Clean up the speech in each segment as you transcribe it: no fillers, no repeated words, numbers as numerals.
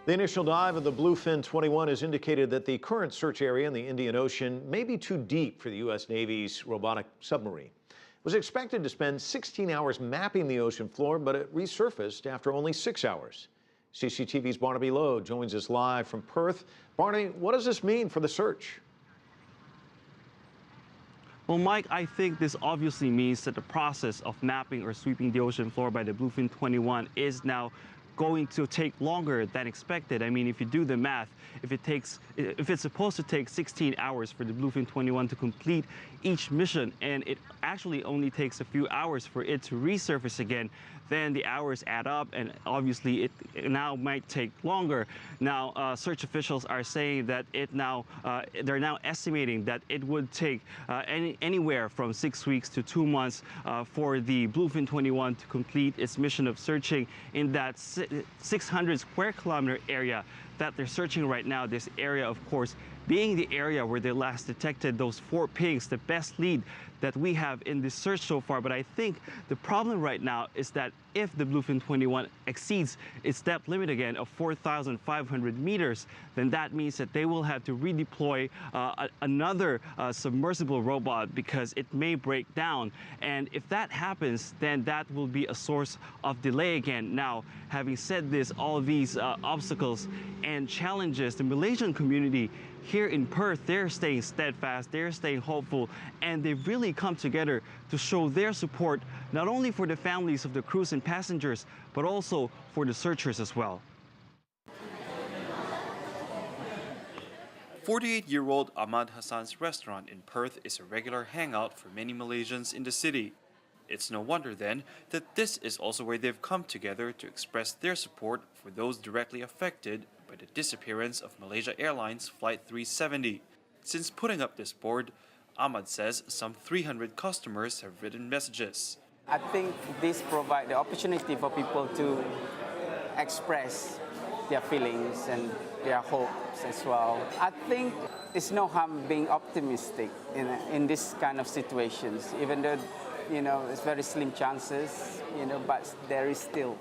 The initial dive of the Bluefin-21 has indicated that the current search area in the Indian Ocean may be too deep for the U.S. Navy's robotic submarine. It was expected to spend 16 hours mapping the ocean floor, but it resurfaced after only 6 hours. CCTV's Barnaby joins us live from Perth. Barney, what does this mean for the search? Well, Mike, I think this obviously means that the process of mapping or sweeping the ocean floor by the Bluefin-21 is now going to take longer than expected. I mean, if you do the math, if it's supposed to take 16 hours for the Bluefin-21 to complete each mission, and it actually only takes a few hours for it to resurface again, then the hours add up, and obviously it now might take longer. Now, search officials are saying that they're now estimating that it would take anywhere from 6 weeks to 2 months for the Bluefin-21 to complete its mission of searching in that 600 square kilometer area that they're searching right now. This area, of course, being the area where they last detected those 4 pigs, the best lead that we have in this search so far. But I think the problem right now is that if the Bluefin-21 exceeds its depth limit again of 4,500 meters, then that means that they will have to redeploy another submersible robot because it may break down. And if that happens, then that will be a source of delay again. Now, having said this, all of these obstacles and challenges, the Malaysian community here in Perth, they're staying steadfast, they're staying hopeful, and they've really come together to show their support not only for the families of the crews and passengers, but also for the searchers as well. 48-year-old Ahmad Hassan's restaurant in Perth is a regular hangout for many Malaysians in the city. It's no wonder then that this is also where they've come together to express their support for those directly affected by the disappearance of Malaysia Airlines Flight 370. Since putting up this board, Ahmad says some 300 customers have written messages. I think this provides the opportunity for people to express their feelings and their hopes as well. I think it's no harm being optimistic in this kind of situations, even though it's very slim chances, but there is still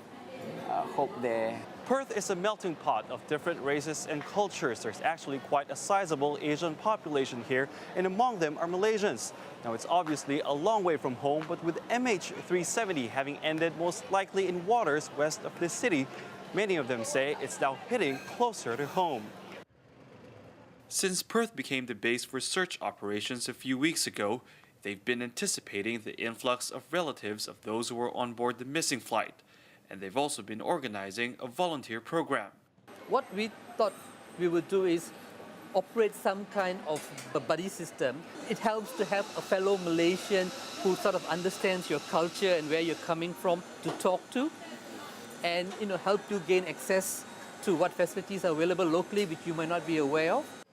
hope there. Perth is a melting pot of different races and cultures. There's actually quite a sizable Asian population here, and among them are Malaysians. Now, it's obviously a long way from home, but with MH370 having ended most likely in waters west of the city, many of them say it's now hitting closer to home. Since Perth became the base for search operations a few weeks ago, they've been anticipating the influx of relatives of those who were on board the missing flight. And they've also been organizing a volunteer program. What we thought we would do is operate some kind of a buddy system. It helps to have a fellow Malaysian who sort of understands your culture and where you're coming from to talk to, and help you gain access to what facilities are available locally which you might not be aware of.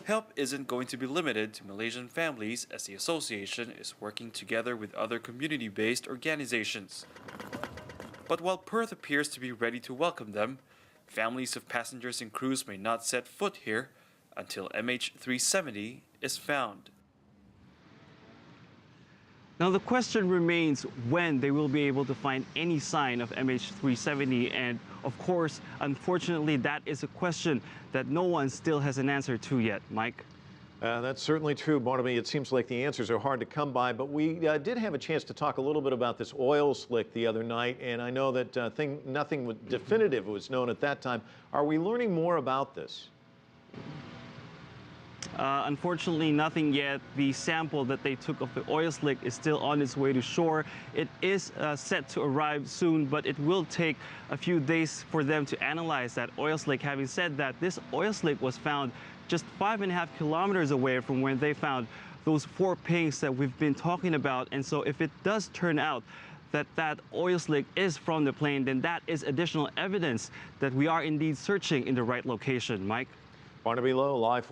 Help isn't going to be limited to Malaysian families, as the association is working together with other community-based organizations. But while Perth appears to be ready to welcome them, families of passengers and crews may not set foot here until MH370 is found. Now, the question remains when they will be able to find any sign of MH370, and of course, unfortunately, that is a question that no one still has an answer to yet. Mike? That's certainly true, Barnaby. It seems like the answers are hard to come by, but we did have a chance to talk a little bit about this oil slick the other night, and I know that nothing definitive was known at that time. Are we learning more about this? Unfortunately, nothing yet. The sample that they took of the oil slick is still on its way to shore. It is set to arrive soon, but it will take a few days for them to analyze that oil slick. Having said that, this oil slick was found just 5.5 kilometers away from where they found those 4 pigs that we've been talking about. And so if it does turn out that that oil slick is from the plane, then that is additional evidence that we are indeed searching in the right location. Mike? Barnaby live for